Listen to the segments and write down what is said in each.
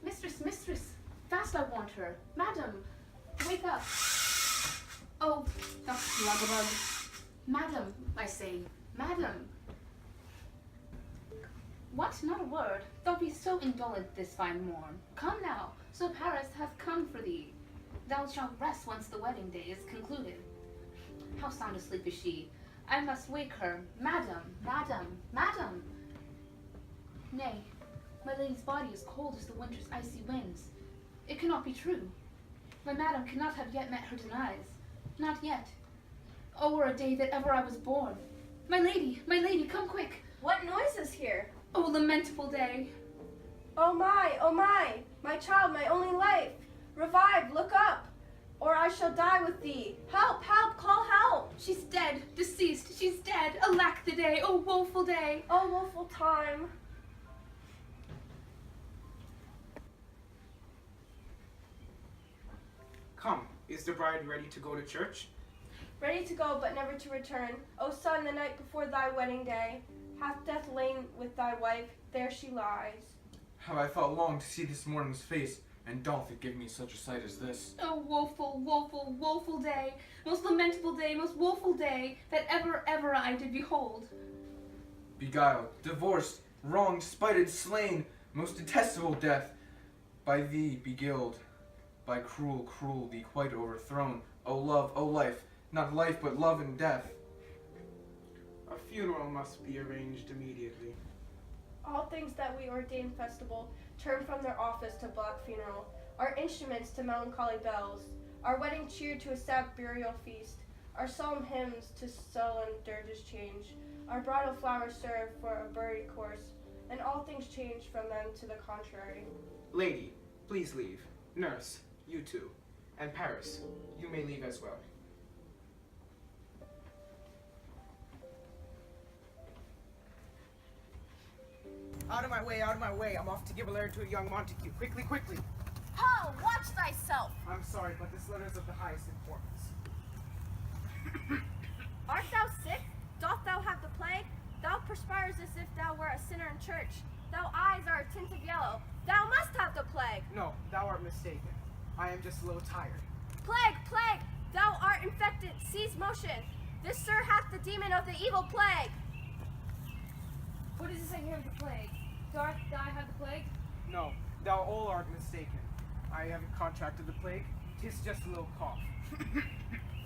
Mistress, mistress, fast I want her. Madam, wake up. Oh, the slugabug. Madam, I say, madam. What? Not a word. Thou be so indolent this fine morn. Come now, so Paris hath come for thee. Thou shalt rest once the wedding day is concluded. How sound asleep is she? I must wake her. Madam, madam, madam. Nay, my lady's body is cold as the winter's icy winds. It cannot be true. My madam cannot have yet met her demise. Not yet. Oh, were a day that ever I was born. My lady, come quick. What noise is here? Oh, lamentable day. Oh my child, my only life. Revive, look up, or I shall die with thee. Help, help, call help. She's dead, deceased, she's dead. Alack the day, oh woeful day. Oh woeful time. Come, is the bride ready to go to church? Ready to go, but never to return. O son, the night before thy wedding day, hath death lain with thy wife, there she lies. Have I thought long to see this morning's face, and doth it give me such a sight as this? Oh woeful, woeful, woeful day, most lamentable day, most woeful day, that ever I did behold. Beguiled, divorced, wronged, spited, slain, most detestable death, by thee beguiled, by cruel cruelty quite overthrown. O love, O life, not life but love and death. A funeral must be arranged immediately. All things that we ordain festival turn from their office to black funeral, our instruments to melancholy bells, our wedding cheer to a sad burial feast, our solemn hymns to sullen dirges change, our bridal flowers serve for a buried course, and all things change from them to the contrary. Lady, please leave. Nurse, you too. And Paris, you may leave as well. Out of my way, out of my way. I'm off to give a letter to a young Montague. Quickly, quickly. Paul, watch thyself. I'm sorry, but this letter is of the highest importance. Art thou sick? Doth thou have the plague? Thou perspires as if thou were a sinner in church. Thou eyes are a tint of yellow. Thou must have the plague. No, thou art mistaken. I am just a little tired. Plague, plague! Thou art infected. Seize motion. This sir hath the demon of the evil plague. What does it say here of the plague? Doth I have the plague? No, thou all art mistaken. I haven't contracted the plague. 'Tis just a little cough.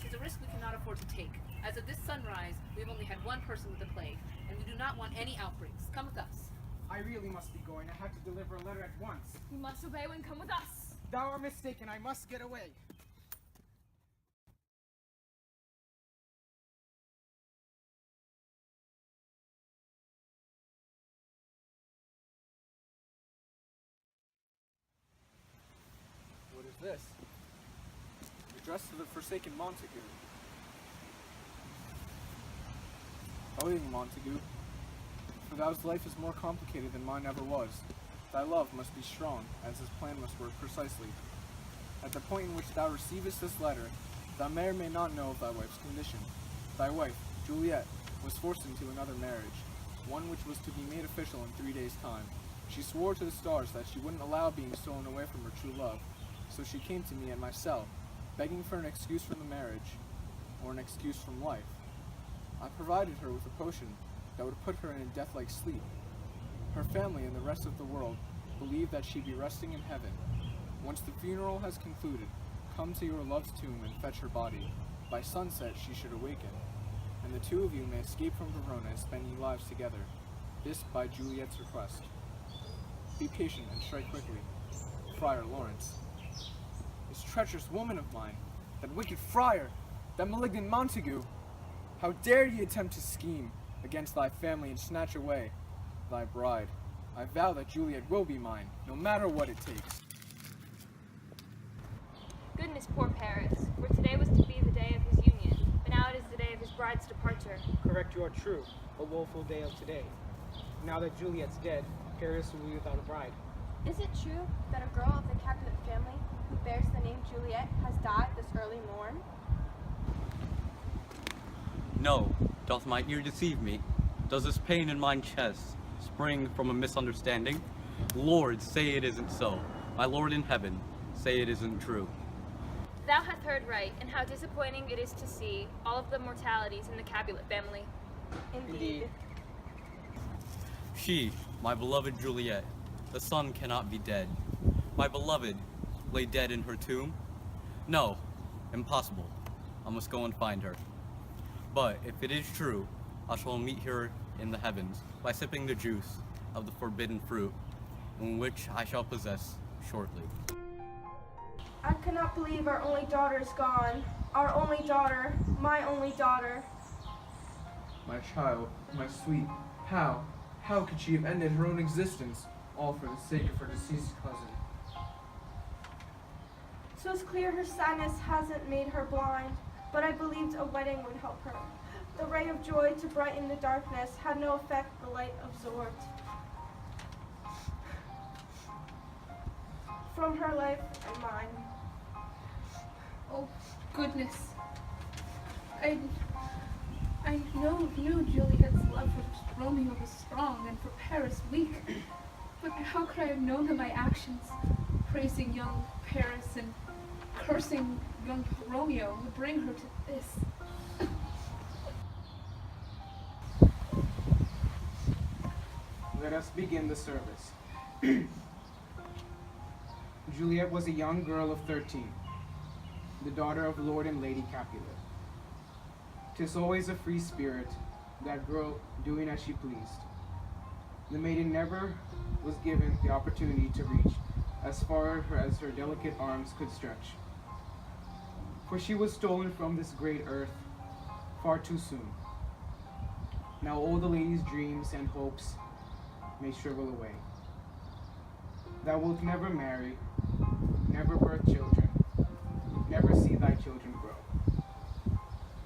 It's a risk we cannot afford to take. As of this sunrise, we've only had one person with the plague, and we do not want any outbreaks. Come with us. I really must be going. I have to deliver a letter at once. You must obey when come with us. Thou art mistaken. I must get away. What is this? Addressed to the forsaken Montague. O young Montague, for thou's life is more complicated than mine ever was. Thy love must be strong, as his plan must work precisely. At the point in which thou receivest this letter, thou may or may not know of thy wife's condition. Thy wife, Juliet, was forced into another marriage, one which was to be made official in 3 days' time. She swore to the stars that she wouldn't allow being stolen away from her true love, so she came to me at my cell, begging for an excuse from the marriage, or an excuse from life. I provided her with a potion that would put her in a death-like sleep. Her family and the rest of the world believe that she be resting in heaven. Once the funeral has concluded, come to your love's tomb and fetch her body. By sunset she should awaken, and the two of you may escape from Verona and spend ye lives together. This by Juliet's request. Be patient and strike quickly. Friar Lawrence. This treacherous woman of mine, that wicked friar, that malignant Montague, how dare ye attempt to scheme against thy family and snatch away thy bride? I vow that Juliet will be mine, no matter what it takes. Goodness, poor Paris, for today was to be the day of his union, but now it is the day of his bride's departure. Correct, you are true. A woeful day of today. Now that Juliet's dead, Paris will be without a bride. Is it true that a girl of the Capulet family who bears the name Juliet has died this early morn? No, doth my ear deceive me? Does this pain in mine chest spring from a misunderstanding? Lord, say it isn't so. My Lord in heaven, say it isn't true. Thou hast heard right, and how disappointing it is to see all of the mortalities in the Capulet family. Indeed. She, my beloved Juliet, the son cannot be dead. My beloved, lay dead in her tomb? No, impossible. I must go and find her. But if it is true, I shall meet her in the heavens by sipping the juice of the forbidden fruit, in which I shall possess shortly. I cannot believe our only daughter is gone. Our only daughter, my only daughter. My child, my sweet, how could she have ended her own existence, all for the sake of her deceased cousin? So it's clear her sadness hasn't made her blind, but I believed a wedding would help her. The ray of joy to brighten the darkness had no effect the light absorbed from her life and mine. Oh, goodness. I knew Juliet's love for Romeo was strong and for Paris weak. But how could I have known that my actions, praising young Paris and cursing young Romeo, would bring her to this? Let us begin the service. Juliet was a young girl of 13, the daughter of Lord and Lady Capulet. 'Tis always a free spirit, that girl doing as she pleased. The maiden never was given the opportunity to reach as far as her delicate arms could stretch. For she was stolen from this great earth far too soon. Now all the lady's dreams and hopes may shrivel away. Thou wilt never marry, never birth children, never see thy children grow.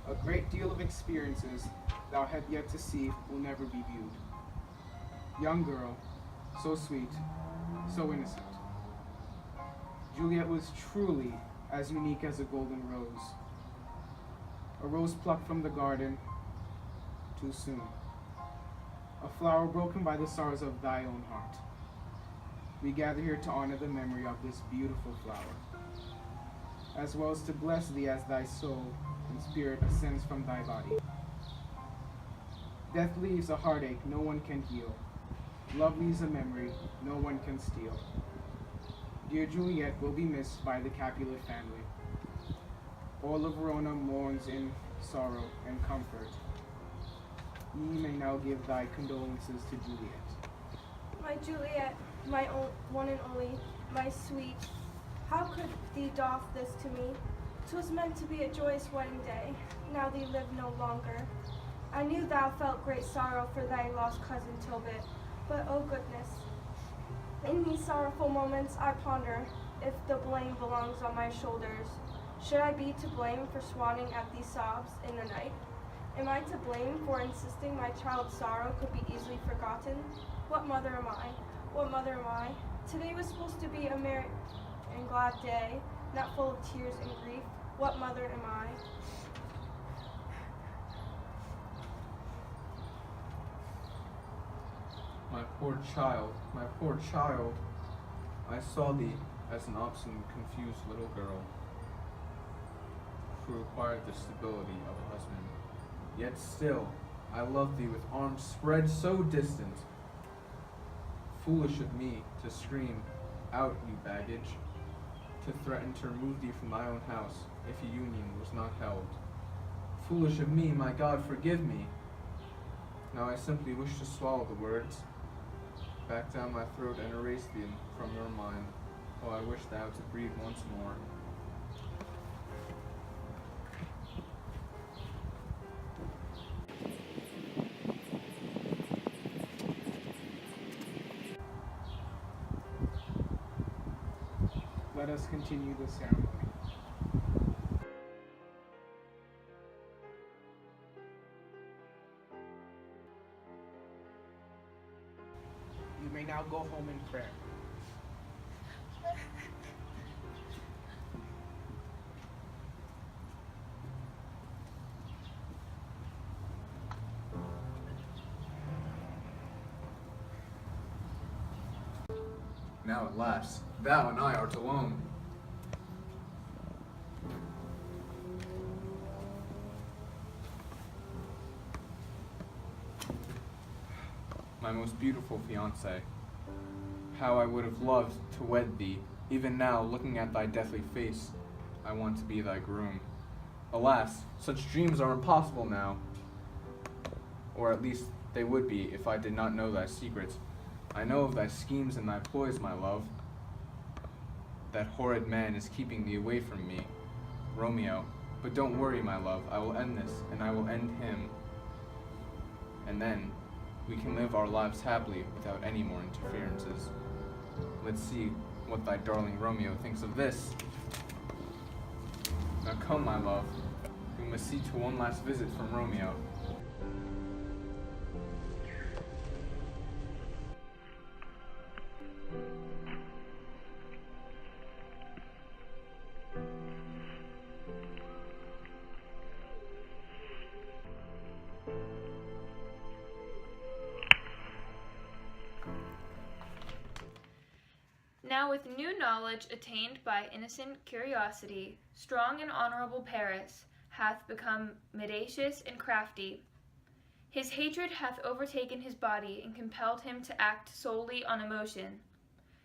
A great deal of experiences thou hast yet to see will never be viewed. Young girl, so sweet, so innocent. Juliet was truly as unique as a golden rose. A rose plucked from the garden too soon. A flower broken by the sorrows of thy own heart. We gather here to honor the memory of this beautiful flower, as well as to bless thee as thy soul and spirit ascends from thy body. Death leaves a heartache no one can heal. Love leaves a memory no one can steal. Dear Juliet will be missed by the Capulet family. All of Verona mourns in sorrow and comfort. Ye may now give thy condolences to Juliet. My Juliet, my one and only, my sweet, how could thee doff this to me? 'Twas meant to be a joyous wedding day, now thee live no longer. I knew thou felt great sorrow for thy lost cousin Tilbit, but oh goodness, in these sorrowful moments I ponder if the blame belongs on my shoulders. Should I be to blame for swatting at these sobs in the night? Am I to blame for insisting my child's sorrow could be easily forgotten? What mother am I? What mother am I? Today was supposed to be a merry and glad day, not full of tears and grief. What mother am I? My poor child, my poor child. I saw thee as an obstinate, confused little girl who required the stability of a husband. Yet still, I loved thee with arms spread so distant. Foolish of me to scream out, you baggage, to threaten to remove thee from thy own house if a union was not held. Foolish of me, my God, forgive me. Now I simply wish to swallow the words back down my throat and erase them from your mind, while I wish thou to breathe once more. Let us continue the ceremony. You may now go home in prayer. Now at last, thou and I art alone. My most beautiful fiancée, how I would have loved to wed thee. Even now, looking at thy deathly face, I want to be thy groom. Alas, such dreams are impossible now. Or at least they would be if I did not know thy secrets. I know of thy schemes and thy ploys, my love. That horrid man is keeping thee away from me, Romeo. But don't worry, my love, I will end this, and I will end him. And then, we can live our lives happily without any more interferences. Let's see what thy darling Romeo thinks of this. Now come, my love. We must see to one last visit from Romeo. Now with new knowledge attained by innocent curiosity, strong and honorable Paris hath become mendacious and crafty. His hatred hath overtaken his body and compelled him to act solely on emotion.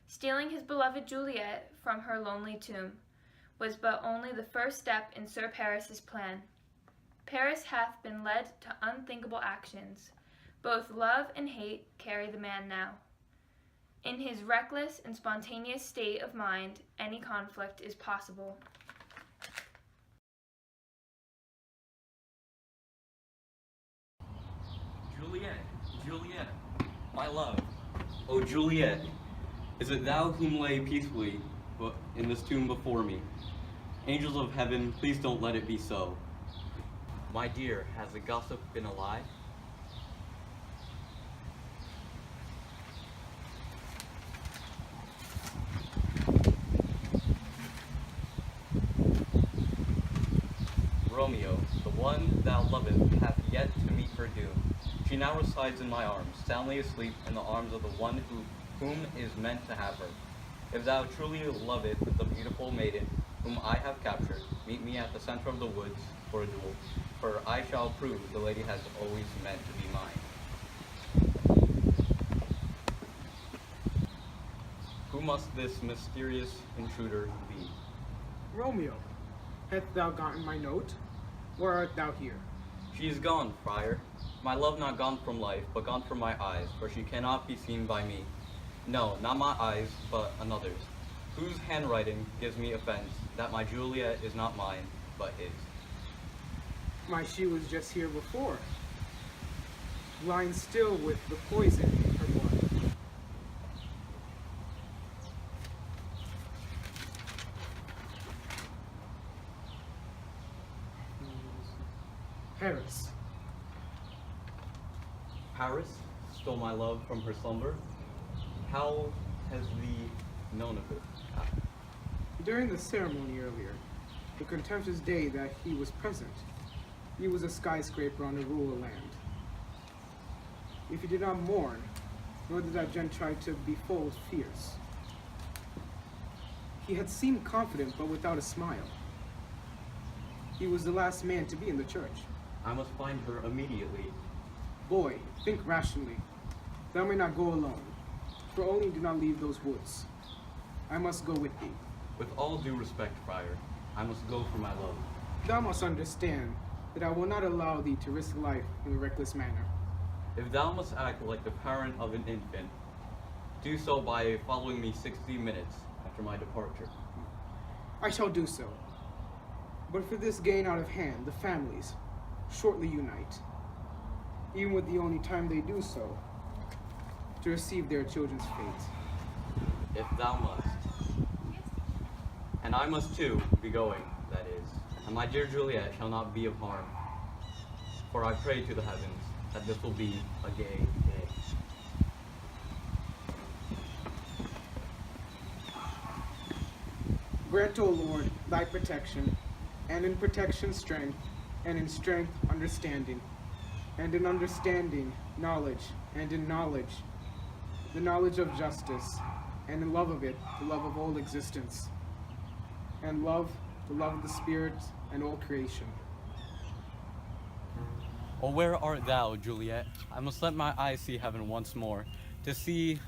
Stealing his beloved Juliet from her lonely tomb was but only the first step in Sir Paris's plan. Paris hath been led to unthinkable actions. Both love and hate carry the man now. In his reckless and spontaneous state of mind, any conflict is possible. Juliet, Juliet, my love. Oh, Juliet, is it thou whom lay peacefully in this tomb before me? Angels of heaven, please don't let it be so. My dear, has the gossip been a lie? Romeo, the one thou lovest, hath yet to meet her doom. She now resides in my arms, soundly asleep in the arms of the one whom is meant to have her. If thou truly lovest the beautiful maiden whom I have captured, meet me at the center of the woods for a duel, for I shall prove the lady has always meant to be mine. Who must this mysterious intruder be? Romeo, hast thou gotten my note? Where art thou here? She is gone, friar. My love not gone from life, but gone from my eyes, for she cannot be seen by me. No, not my eyes, but another's, whose handwriting gives me offense that my Juliet is not mine, but his. She was just here before, lying still with the poison in her blood. Paris. Paris stole my love from her slumber. How has thee known of it? During the ceremony earlier, the contemptuous day that he was present, he was a skyscraper on the rural land. If he did not mourn, nor did that gent try to befold fears. He had seemed confident, but without a smile. He was the last man to be in the church. I must find her immediately. Boy, think rationally. Thou may not go alone, for only do not leave those woods. I must go with thee. With all due respect, friar, I must go for my love. Thou must understand that I will not allow thee to risk life in a reckless manner. If thou must act like the parent of an infant, do so by following me 60 minutes after my departure. I shall do so. But for this gain out of hand, the families shortly unite, even with the only time they do so, to receive their children's fate. If thou must. And I must too be going, that is. And my dear Juliet shall not be of harm. For I pray to the heavens that this will be a gay day. Grant, O Lord, thy protection, and in protection strength, and in strength understanding, and in understanding knowledge, and in knowledge the knowledge of justice, and in love of it, the love of all existence, and love, the love of the Spirit and all creation. Oh, where art thou, Juliet? I must let my eyes see heaven once more, to see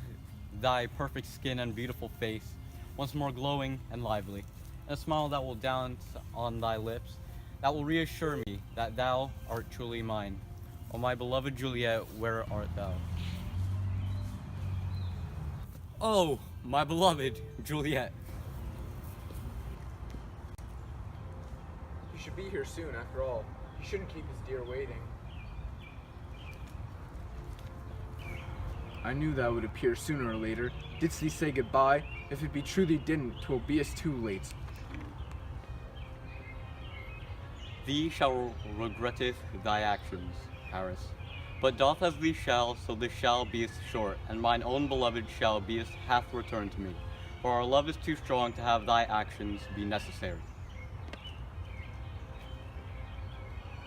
thy perfect skin and beautiful face, once more glowing and lively, and a smile that will dance on thy lips, that will reassure me that thou art truly mine. Oh, my beloved Juliet, where art thou? Oh, my beloved Juliet. He should be here soon, after all. He shouldn't keep his dear waiting. I knew thou would appear sooner or later. Didst thee say goodbye? If it be true thee didn't, 'twill be us too late. Thee shall regretteth thy actions, Paris. But doth as thee shall, so this shall beest short, and mine own beloved shall beest hath returned to me. For our love is too strong to have thy actions be necessary.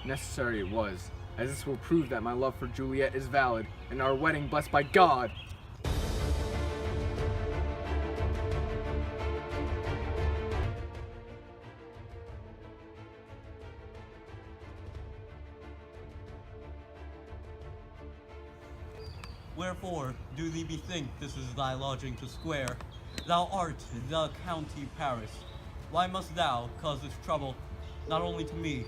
Necessary it was, as this will prove that my love for Juliet is valid, and our wedding blessed by God. Wherefore do thee bethink this is thy lodging to square? Thou art the county Paris. Why must thou cause this trouble, not only to me,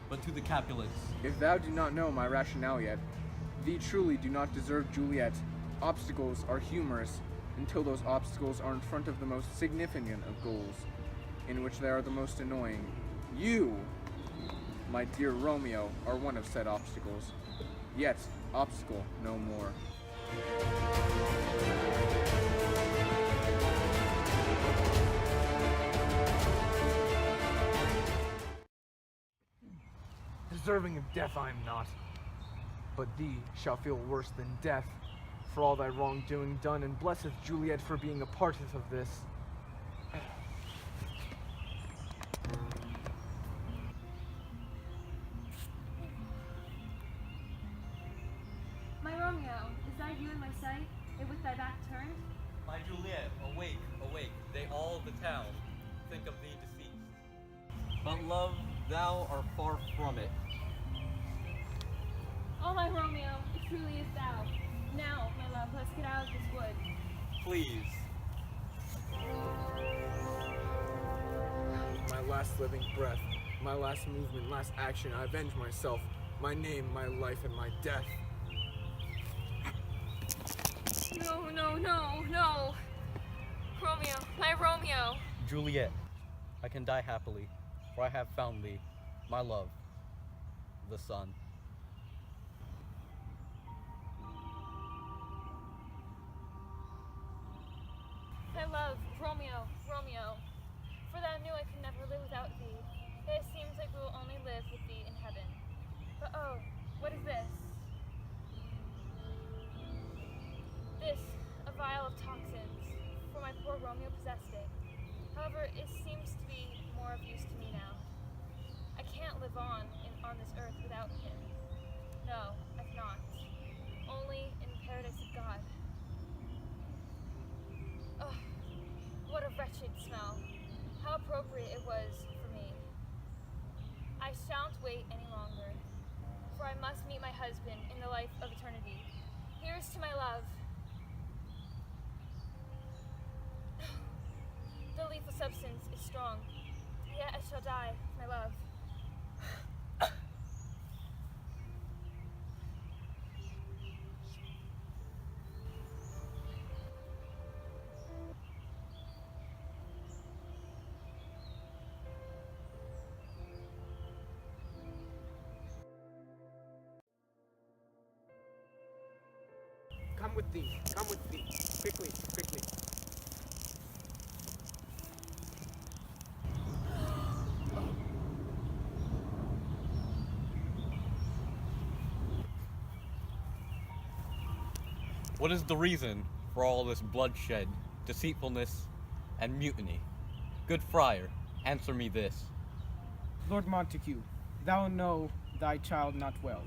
but to the Capulets? If thou do not know my rationale yet, thee truly do not deserve Juliet. Obstacles are humorous until those obstacles are in front of the most significant of goals, in which they are the most annoying. You, my dear Romeo, are one of said obstacles. Yet, obstacle no more. Deserving of death I am not, but thee shall feel worse than death for all thy wrongdoing done, and blesseth Juliet for being a parteth of this. My Romeo, is that you in my sight, and with thy back turned? My Juliet, awake, awake, they all of the town think of thee deceased. But love, thou art far from it. Oh, my Romeo, it truly is thou. Now, my love, let's get out of this wood. Please. My last living breath, my last movement, last action, I avenge myself, my name, my life, and my death. No, no, no, no. Romeo, my Romeo. Juliet, I can die happily, for I have found thee, my love, the sun. My love, Romeo, Romeo. For thou knew I could never live without thee. Yet it seems like we will only live with thee in heaven. But oh, what is this? This, a vial of toxins, for my poor Romeo possessed it. However, it seems to be more of use to me now. I can't live on this earth without him. No, I cannot. Only in the paradise of God. Oh, what a wretched smell. How appropriate it was for me. I shan't wait any longer, for I must meet my husband in the life of eternity. Here's to my love. The lethal substance is strong, yet I shall die, my love. Come with thee, quickly, quickly. What is the reason for all this bloodshed, deceitfulness, and mutiny? Good friar, answer me this. Lord Montague, thou know thy child not well,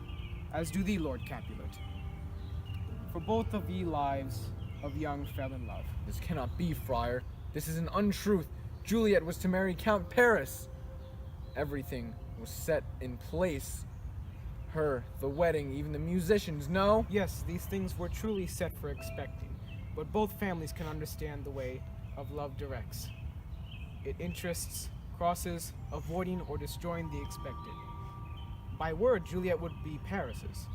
as do thee, Lord Capulet. For both of ye lives of young fell in love. This cannot be, Friar. This is an untruth. Juliet was to marry Count Paris. Everything was set in place. Her, the wedding, even the musicians, no? Yes, these things were truly set for expecting, but both families can understand the way of love directs. It interests, crosses, avoiding or destroying the expected. By word, Juliet would be Paris's,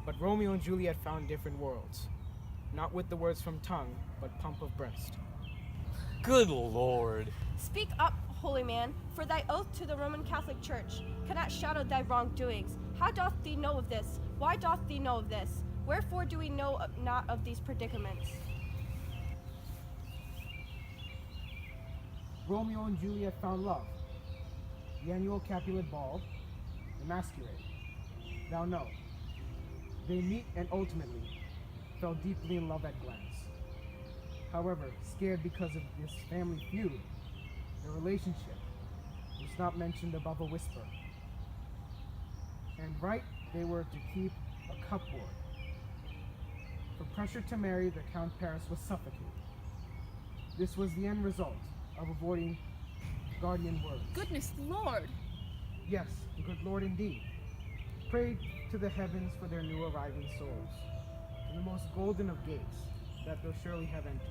but Romeo and Juliet found different worlds, not with the words from tongue, but pump of breast. Good Lord. Speak up, holy man, for thy oath to the Roman Catholic Church cannot shadow thy wrongdoings. How doth thee know of this? Why doth thee know of this? Wherefore do we know not of these predicaments? Romeo and Juliet found love. The annual Capulet ball, the masquerade. Thou know. They meet and ultimately fell deeply in love at glance. However, scared because of this family feud, the relationship was not mentioned above a whisper. And right they were to keep a cupboard. For pressure to marry, the Count Paris was suffocated. This was the end result of avoiding guardian words. Goodness Lord! Yes, good Lord indeed. Pray to the heavens for their new arriving souls, in the most golden of gates that they'll surely have entered.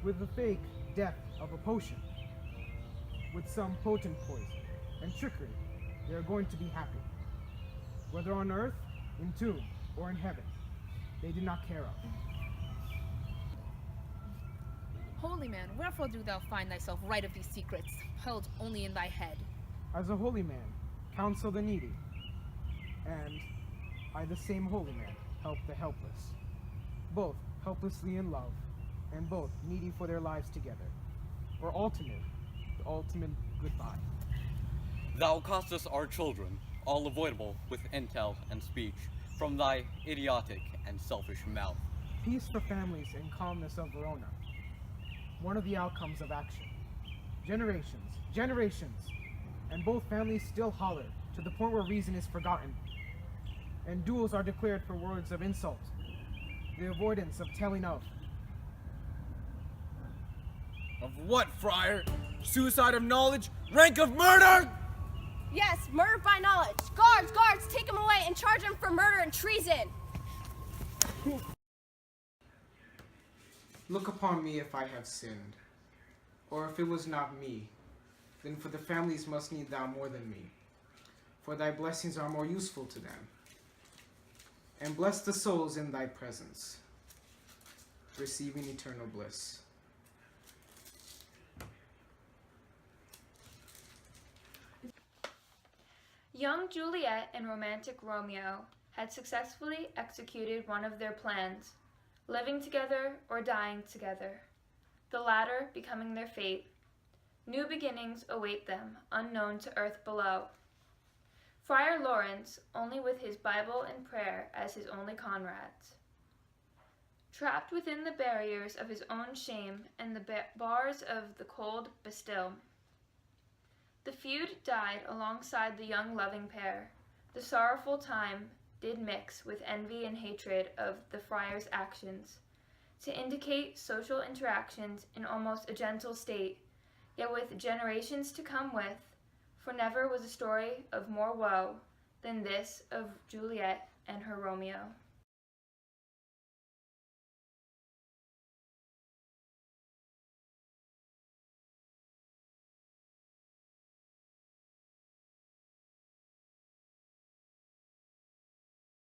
With the fake death of a potion, with some potent poison and trickery, they are going to be happy. Whether on earth, in tomb, or in heaven, they do not care of. Holy man, wherefore do thou find thyself right of these secrets, held only in thy head? As a holy man, counsel the needy, and I, the same holy man, help the helpless. Both helplessly in love, and both needy for their lives together, or the ultimate goodbye. Thou costest our children, all avoidable with intel and speech, from thy idiotic and selfish mouth. Peace for families and calmness of Verona. One of the outcomes of action. Generations, and both families still holler to the point where reason is forgotten, and duels are declared for words of insult, the avoidance of telling of. Of what, Friar? Suicide of knowledge? Rank of murder? Yes, murder by knowledge. Guards, take him away and charge him for murder and treason. Look upon me if I have sinned, or if it was not me, then for the families must need thou more than me, for thy blessings are more useful to them. And bless the souls in thy presence, receiving eternal bliss. Young Juliet and romantic Romeo had successfully executed one of their plans, living together or dying together, the latter becoming their fate. New beginnings await them, unknown to earth below. Friar Lawrence, only with his Bible and prayer as his only comrades. Trapped within the barriers of his own shame and the bars of the cold Bastille. The feud died alongside the young loving pair. The sorrowful time did mix with envy and hatred of the friar's actions, to indicate social interactions in almost a gentle state, yet with generations to come with, for never was a story of more woe than this of Juliet and her Romeo.